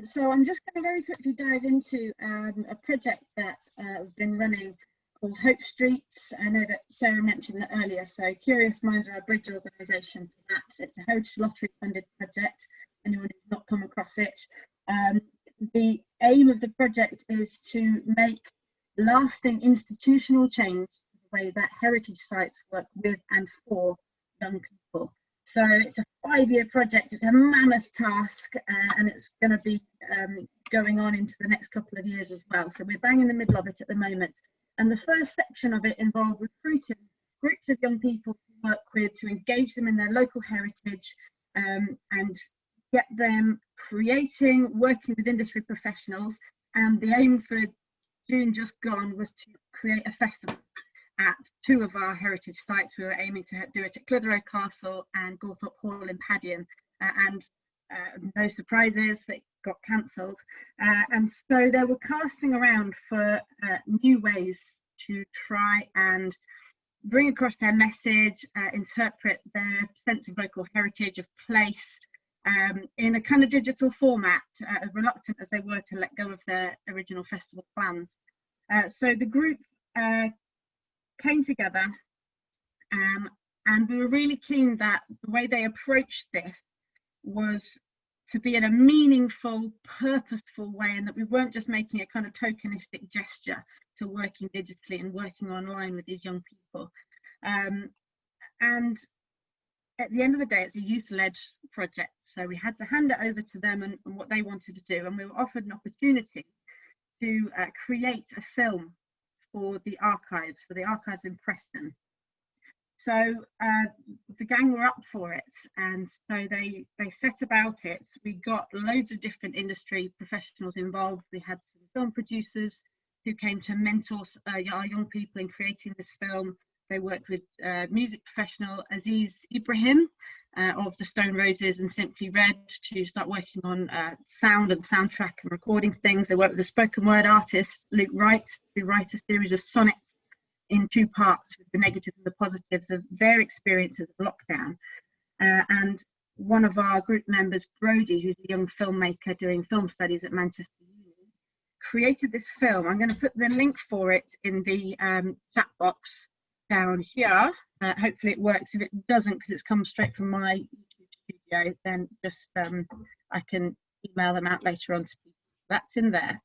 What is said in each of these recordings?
So I'm just going to very quickly dive into a project that we've been running called Hope Streets. I know that Sarah mentioned that earlier, so Curious Minds are our bridge organisation for that. It's a Heritage Lottery funded project, anyone who's not come across it. The aim of the project is to make lasting institutional change to the way that heritage sites work with and for young people. So it's a 5-year project, it's a mammoth task, and it's going to be going on into the next couple of years as well. So we're bang in the middle of it at the moment. And the first section of it involved recruiting groups of young people to work with, to engage them in their local heritage, and get them creating, working with industry professionals. And the aim for June just gone was to create a festival at 2 of our heritage sites. We were aiming to do it at Clitheroe Castle and Gawthorpe Hall in Padiham, and no surprises, they got cancelled. And so they were casting around for new ways to try and bring across their message, interpret their sense of local heritage, of place, in a kind of digital format, reluctant as they were to let go of their original festival plans. So the group came together, and we were really keen that the way they approached this was to be in a meaningful, purposeful way, and that we weren't just making a kind of tokenistic gesture to working digitally and working online with these young people. And at the end of the day, it's a youth-led project, so we had to hand it over to them and what they wanted to do, and we were offered an opportunity to create a film for the archives in Preston. So the gang were up for it, and so they set about it. We got loads of different industry professionals involved. We had some film producers who came to mentor our young people in creating this film. They worked with music professional Aziz Ibrahim of the Stone Roses and Simply Red to start working on sound and soundtrack and recording things. They worked with a spoken word artist, Luke Wright, who wrote a series of sonnets in 2 parts with the negatives and the positives of their experiences of lockdown. And one of our group members, Brodie, who's a young filmmaker doing film studies at Manchester Uni, created this film. I'm going to put the link for it in the chat box down here. Hopefully it works. If it doesn't, because it's come straight from my YouTube studio, then just I can email them out later on to people. That's in there.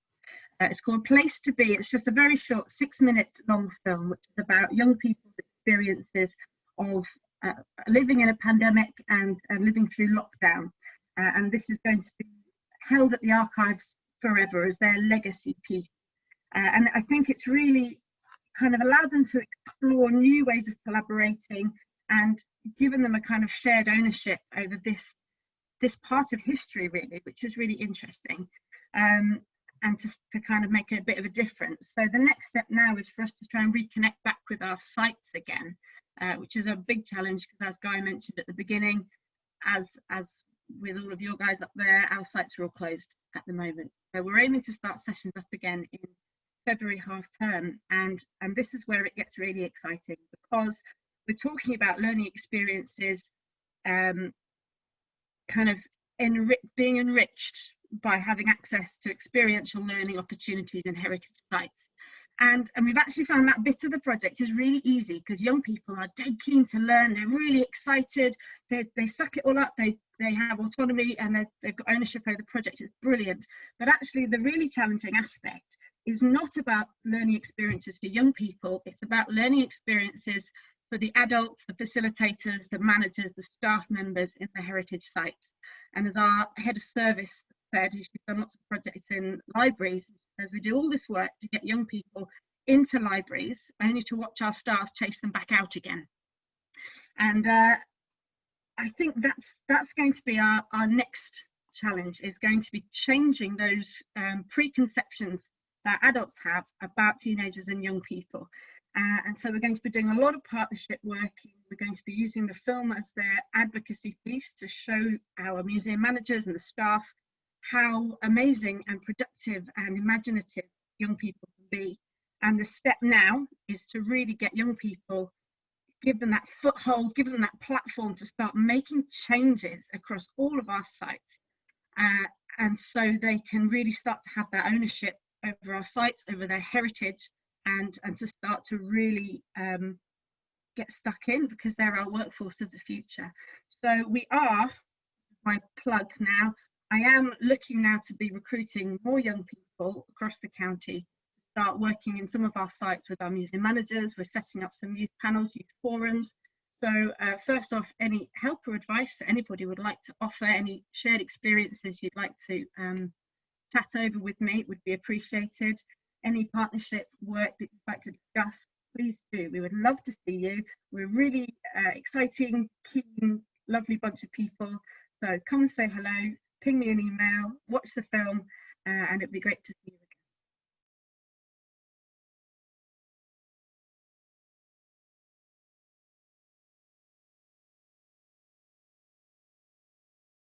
It's called Place to Be. It's just a very short 6-minute long film, which is about young people's experiences of living in a pandemic and living through lockdown. And this is going to be held at the archives forever as their legacy piece. And I think it's really kind of allowed them to explore new ways of collaborating and given them a kind of shared ownership over this part of history, really, which is really interesting, and to kind of make a bit of a difference. So the next step now is for us to try and reconnect back with our sites again, which is a big challenge because, as Guy mentioned at the beginning, as with all of your guys up there, our sites are all closed at the moment. So we're aiming to start sessions up again in February half term, and this is where it gets really exciting, because we're talking about learning experiences kind of being enriched by having access to experiential learning opportunities in heritage sites. And we've actually found that bit of the project is really easy because young people are dead keen to learn, they're really excited, they suck it all up, they have autonomy and they've got ownership over the project. It's brilliant. But actually the really challenging aspect is not about learning experiences for young people, it's about learning experiences for the adults, the facilitators, the managers, the staff members in the heritage sites. And as our head of service said, she's done lots of projects in libraries, as we do all this work to get young people into libraries, only to watch our staff chase them back out again. And I think that's going to be our next challenge, is going to be changing those preconceptions that adults have about teenagers and young people. And so we're going to be doing a lot of partnership work. We're going to be using the film as their advocacy piece to show our museum managers and the staff how amazing and productive and imaginative young people can be. And the step now is to really get young people, give them that foothold, give them that platform to start making changes across all of our sites. and so they can really start to have that ownership over our sites, over their heritage, and to start to really get stuck in, because they're our workforce of the future. So we are, my plug now, I am looking now to be recruiting more young people across the county to start working in some of our sites with our museum managers. We're setting up some youth panels, youth forums. So first off, any help or advice that anybody would like to offer, any shared experiences you'd like to chat over with me would be appreciated. Any partnership work that you'd like to discuss, please do. We would love to see you. We're really exciting, keen, lovely bunch of people. So come and say hello, ping me an email, watch the film, and it'd be great to see you.